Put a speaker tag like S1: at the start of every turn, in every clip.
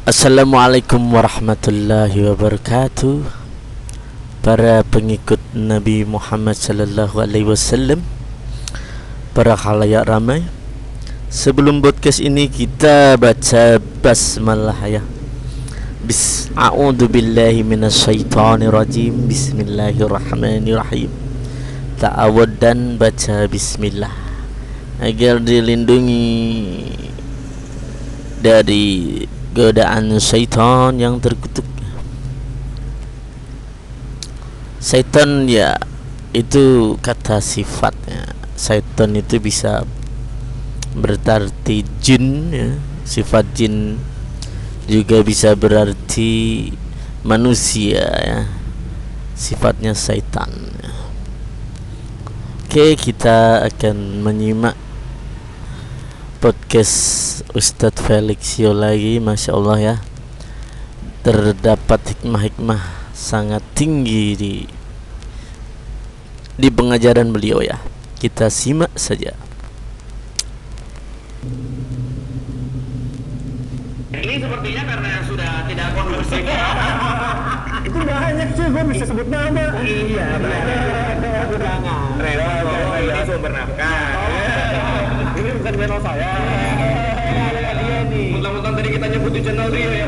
S1: Assalamualaikum warahmatullahi wabarakatuh. Para pengikut Nabi Muhammad sallallahu alaihi wasallam, para khalayak ramai. Sebelum podcast ini kita baca basmalah ya. A'udzu billahi minasyaitonir rajim. Bismillahirrahmanirrahim. Ta'awud dan baca bismillah agar dilindungi dari godaan syaitan yang terkutuk. Syaitan ya itu kata sifatnya. Syaitan itu bisa berarti jin ya. Sifat jin juga bisa berarti manusia ya. Sifatnya syaitan ya. Oke, kita akan menyimak podcast Ustadz Felixio lagi. Masya Allah ya, terdapat hikmah-hikmah sangat tinggi di pengajaran beliau ya. Kita simak saja.
S2: Ini sepertinya karena sudah tidak kondusif.
S3: Itu banyak sih, gue bisa sebut nama.
S2: Iya, banyak. Rela bahwa ini sumber nafkah.
S3: Ini bukan channel saya.
S2: Dia nih. Mentang-mentang tadi kita nyebut di channel dia ya.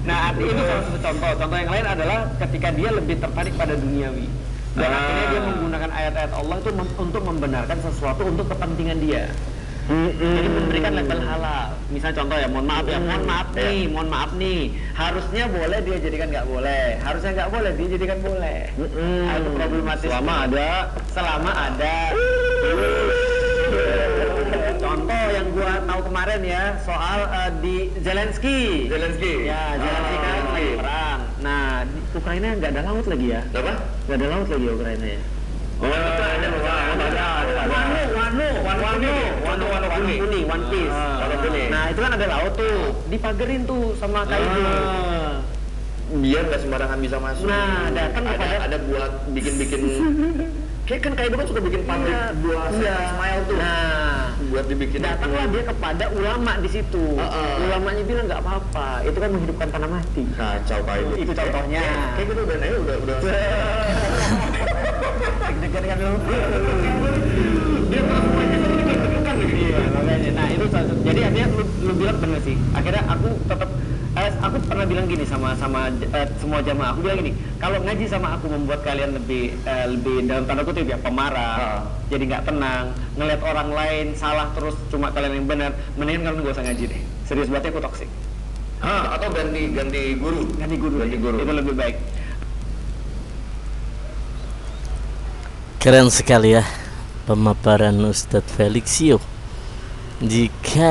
S3: Nah, itu salah satu contoh. Contoh yang lain adalah ketika dia lebih tertarik pada duniawi. Dan akhirnya dia menggunakan ayat-ayat Allah itu untuk membenarkan sesuatu untuk kepentingan dia. Jadi memberikan label halal. Misalnya contoh ya, mohon maaf nih, harusnya boleh dia jadikan nggak boleh, harusnya nggak boleh dia jadikan boleh. Itu problematis. Selama ada. Contoh yang gua tahu kemarin ya, soal di Zelensky. Ya, Zelensky kan lagi perang. Nah, di Ukraina nggak ada laut lagi ya?
S2: Apa?
S3: Nggak ada laut lagi Ukraina ya? One Piece. Nah, itu kan ada laut tuh, dipagerin tuh sama Kaido.
S2: Biar nggak sembarangan bisa masuk.
S3: Nah, datang
S2: ada buat bikin kayak kan Kaido kan suka bikin pabrik buah Smile tuh.
S3: Nah,
S2: buat dibikin.
S3: datanglah dia kepada ulama di situ. Ulamanya bilang nggak apa-apa, itu kan menghidupkan tanah mati.
S2: Kacau Kaido.
S3: Itu contohnya.
S2: Kayak gitu udah.
S3: Deg-degan dulu. Dia semuanya deg-degan gitu. Iya, makanya. Nah, itu jadi artinya lu bilang bener sih. Akhirnya aku tetap aku pernah bilang gini sama semua jamaah. Aku bilang gini, kalau ngaji sama aku membuat kalian lebih dalam tanda kutip ya pemarah, jadi nggak tenang, ngelihat orang lain salah terus cuma kalian yang benar, mendingan kalian gak usah ngaji deh. Serius banget aku toksik.
S2: Atau ganti guru.
S3: Ganti guru. Itu lebih baik.
S1: Keren sekali ya pemaparan Ustadz Felixio. Jika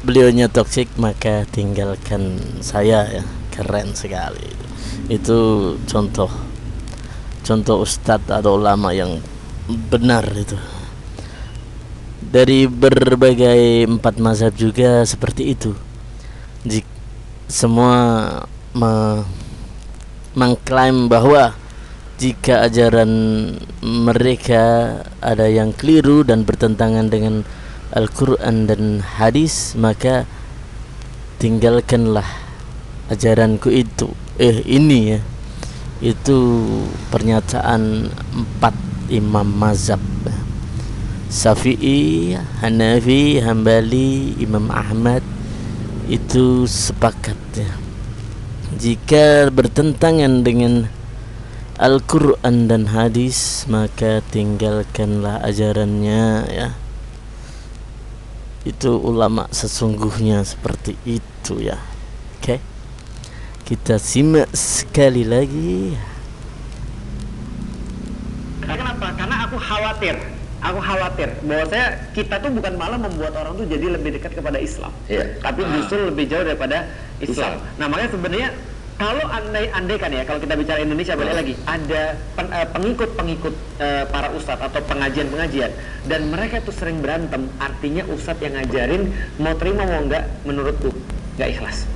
S1: beliaunya toksik maka tinggalkan saya ya. Keren sekali. Itu contoh ustadz atau ulama yang benar itu. Dari berbagai 4 mazhab juga seperti itu. Semua mengklaim bahwa jika ajaran mereka ada yang keliru dan bertentangan dengan Al-Quran dan hadis, maka tinggalkanlah ajaranku itu. Ini ya, itu pernyataan 4 imam mazhab, Syafi'i, Hanafi, Hambali, Imam Ahmad, itu sepakat ya. Jika bertentangan dengan Al-Quran dan hadis, maka tinggalkanlah ajarannya ya. Itu ulama sesungguhnya seperti itu ya. Oke, kita simak sekali lagi.
S3: Kenapa? Karena aku khawatir bahwa kita tuh bukan malah membuat orang tuh jadi lebih dekat kepada Islam, tapi justru lebih jauh daripada Islam. Nah, makanya sebenarnya kalau andai kan ya, kalau kita bicara Indonesia balik lagi, ada pengikut para ustadz atau pengajian dan mereka tuh sering berantem, artinya ustadz yang ngajarin mau terima mau enggak, menurutku nggak ikhlas.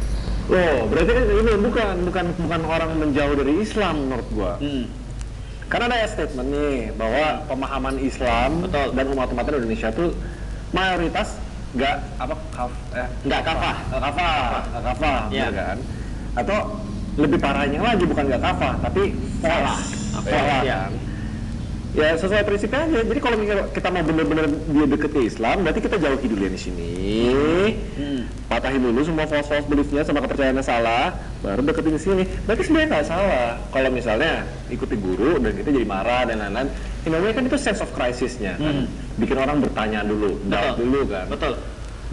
S4: Oh, berarti kan ini bukan orang menjauh dari Islam menurut gua. Karena ada statement nih bahwa pemahaman Islam dan umat-umat Indonesia tuh mayoritas nggak
S3: Nggak kafah.
S4: bener kan? Atau lebih parahnya lagi bukan nggak kafah tapi
S3: Salah.
S4: salah
S3: Ya.
S4: kan? Ya sesuai prinsipnya aja. Jadi kalau kita mau bener-bener dia deket ke Islam, berarti kita jauhi dulu yang di sini, patahin dulu semua false beliefnya sama kepercayaannya salah, baru deketin di sini. Berarti sebenarnya nggak salah. Kalau misalnya ikuti guru dan kita jadi marah dan lain-lain, ini kan itu sense of crisisnya kan, bikin orang bertanya dulu, doubt dulu kan.
S3: Betul.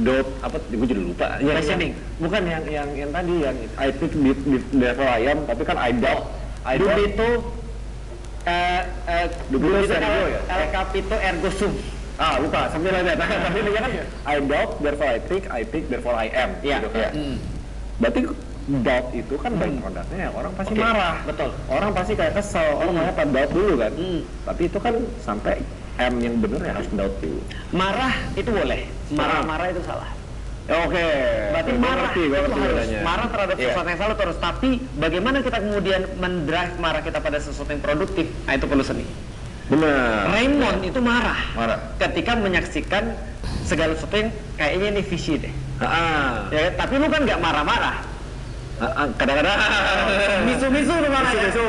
S4: Doubt apa? Gue jadi lupa.
S3: Questioning.
S4: Bukan yang tadi yang I think di level ayam, tapi kan I doubt.
S3: Dulu itu
S4: Dulu itu
S3: El
S4: ya?
S3: capito ergo sum.
S4: Lupa, sambil aja. Tapi ini kan I doubt, therefore I think, therefore I am.
S3: Iya.
S4: Gitu kan. Berarti doubt itu kan by productnya orang pasti marah.
S3: Betul.
S4: Orang pasti kayak kesel, orang makanya doubt dulu kan. Tapi itu kan sampai M yang bener ya harus doubt dulu.
S3: Marah itu boleh, marah itu salah.
S4: Oke.
S3: Berarti
S4: Gua
S3: marah
S4: ngerti
S3: itu harus
S4: bedanya.
S3: marah terhadap sesuatu yang salah terus. Tapi bagaimana kita kemudian mendrive marah kita pada sesuatu yang produktif? Nah itu perlu seni.
S4: Benar.
S3: Raymond itu marah
S4: Ketika
S3: ketika menyaksikan segala sesuatu yang kayaknya ini visi deh. Ya, tapi lu kan nggak marah-marah.
S4: Kadang-kadang
S3: Misu-misu lu marah.
S4: Misu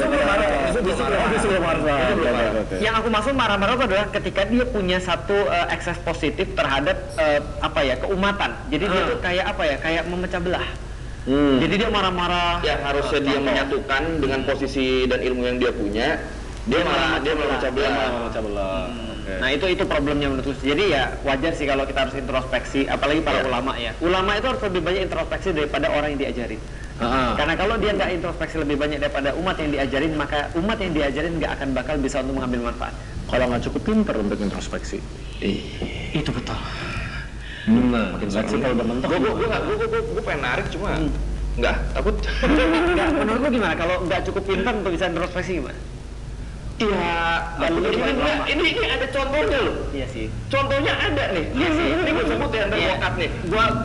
S4: belum marah.
S3: Yang aku maksud marah-marah itu adalah ketika dia punya satu ekses positif terhadap keumatan. Jadi dia tuh kayak kayak memecah belah. Jadi dia marah-marah.
S2: Ya harusnya dia menyatukan dengan posisi dan ilmu yang dia punya. Dia malah memecah belah.
S3: Nah itu problemnya menurutku. Jadi ya wajar sih kalau kita harus introspeksi, apalagi para ulama ya. Ulama itu harus lebih banyak introspeksi daripada orang yang diajarin. Karena kalau dia nggak introspeksi lebih banyak daripada umat yang diajarin, maka umat yang diajarin nggak akan bakal bisa untuk mengambil manfaat.
S4: Kalau nggak cukup pintar untuk introspeksi.
S3: Itu betul.
S4: Makin seksi kalau udah mentok.
S2: Gue pengen narik cuma nggak takut.
S3: Nggak, menurutmu gimana? Kalau nggak cukup pintar untuk bisa introspeksi gimana?
S2: Iya, ini ada contohnya loh.
S3: Iya sih.
S2: Contohnya ada nih. Iya sih. Ini gue sebut ya termokat nih.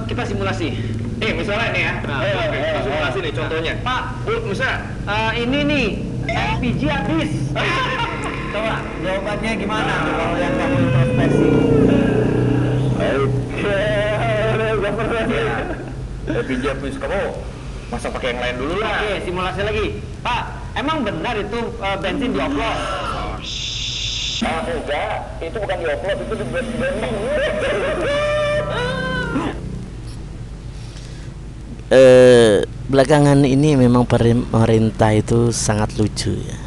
S3: Kita simulasi.
S2: Misalnya nih ya. Kita simulasi nih contohnya.
S3: Pak,
S2: misalnya
S3: ini nih LPG habis. Coba jawabannya gimana kalau yang kamu introspeksi?
S2: LPG habis, kamu masak pakai yang lain dulu lah.
S3: Oke, simulasi lagi. Pak, emang benar itu bensin dioplos?
S2: Enggak, itu bukan dioplos, itu diblending.
S1: Belakangan ini memang pemerintah itu sangat lucu ya.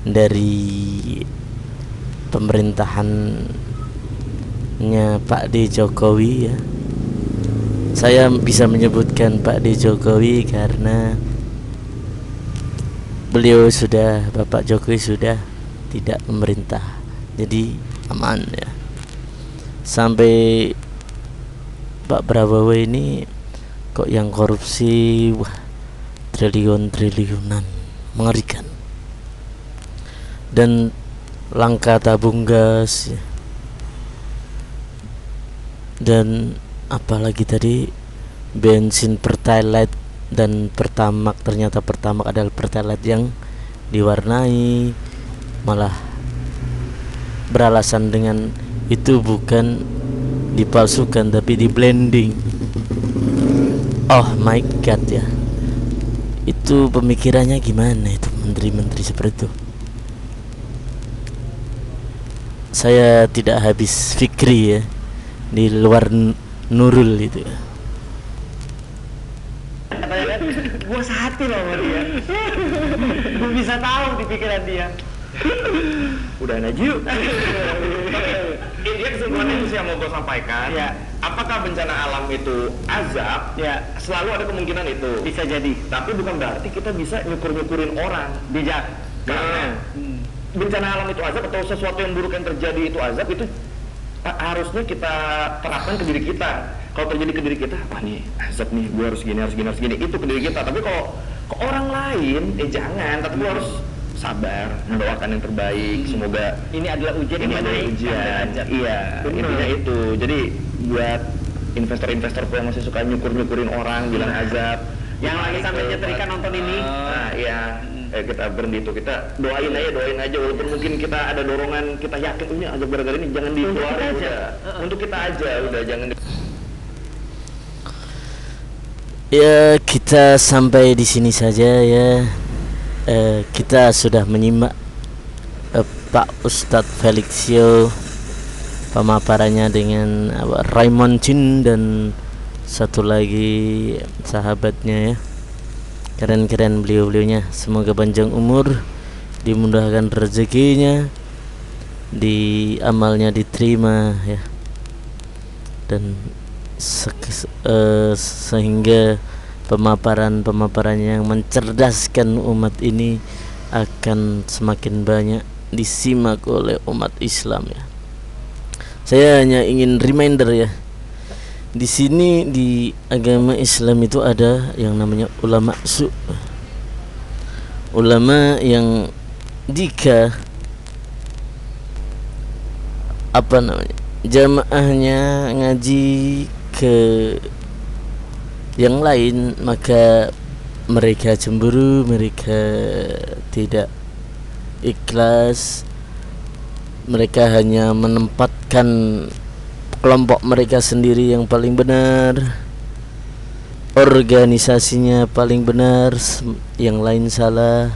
S1: Dari pemerintahannya Pak D. Jokowi ya. Saya bisa menyebutkan Pak D. Jokowi karena Bapak Jokowi sudah tidak memerintah, jadi aman ya. Sampai Pak Prabowo ini kok yang korupsi triliunan, mengerikan. Dan langka tabung gas ya. Dan apalagi tadi bensin Pertalite dan Pertamax, ternyata Pertamax adalah Pertalite yang diwarnai, malah beralasan dengan itu bukan dipalsukan tapi di blending. Oh my god ya, itu pemikirannya gimana itu menteri-menteri seperti itu? Saya tidak habis fikri ya, di luar Nurul itu ya.
S3: Gue sehati loh sama dia. Gue bisa tahu di pikiran dia.
S2: Udahan aja yuk. Intinya kesimpulannya itu sih yang mau gue sampaikan.
S3: Ya.
S2: Apakah bencana alam itu azab?
S3: Ya.
S2: Selalu ada kemungkinan itu.
S3: Bisa jadi.
S2: Tapi bukan berarti kita bisa nyukur-nyukurin orang.
S3: Bijak.
S2: Karena bencana alam itu azab atau sesuatu yang buruk yang terjadi itu azab, itu harusnya kita terapkan ke diri kita. Kalau terjadi ke diri kita, wah nih azab nih, gue harus gini. Itu ke diri kita. Tapi kalau ke orang lain, jangan. Tapi lo harus sabar, mendoakan yang terbaik. Semoga
S3: ini adalah ujian yang
S2: ujian. Iya, intinya itu. Jadi buat investor-investor yang masih suka nyukur-nyukurin orang, bilang azab,
S3: yang lagi sampai nyetrika nonton ini.
S2: Nah, iya. kita berhenti itu, kita doain aja walaupun mungkin kita ada dorongan, kita yakin ini azab gara-gara ini, jangan dikeluarin aja. Untuk kita aja udah jangan
S1: Ya, kita sampai di sini saja ya. Kita sudah menyimak Pak Ustadz Felixio pemaparannya dengan Raymond Chin dan satu lagi sahabatnya ya. Keren-keren beliau-beliaunya. Semoga panjang umur, dimudahkan rezekinya, amalnya diterima ya. Dan sehingga pemaparan-pemaparannya yang mencerdaskan umat ini akan semakin banyak disimak oleh umat Islam ya. Saya hanya ingin reminder ya. Di sini di agama Islam itu ada yang namanya ulama su. Ulama yang jika jamaahnya ngaji ke yang lain, maka mereka cemburu, mereka tidak ikhlas, mereka hanya menempatkan kelompok mereka sendiri yang paling benar, organisasinya paling benar, yang lain salah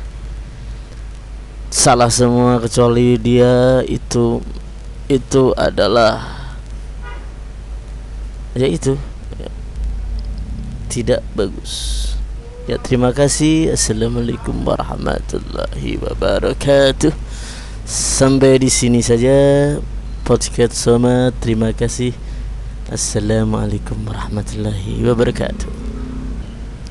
S1: semua kecuali dia. Itu adalah tidak bagus ya. Terima kasih. Assalamualaikum warahmatullahi wabarakatuh. Sampai di sini saja podcast Somad. Terima kasih. Assalamualaikum warahmatullahi wabarakatuh.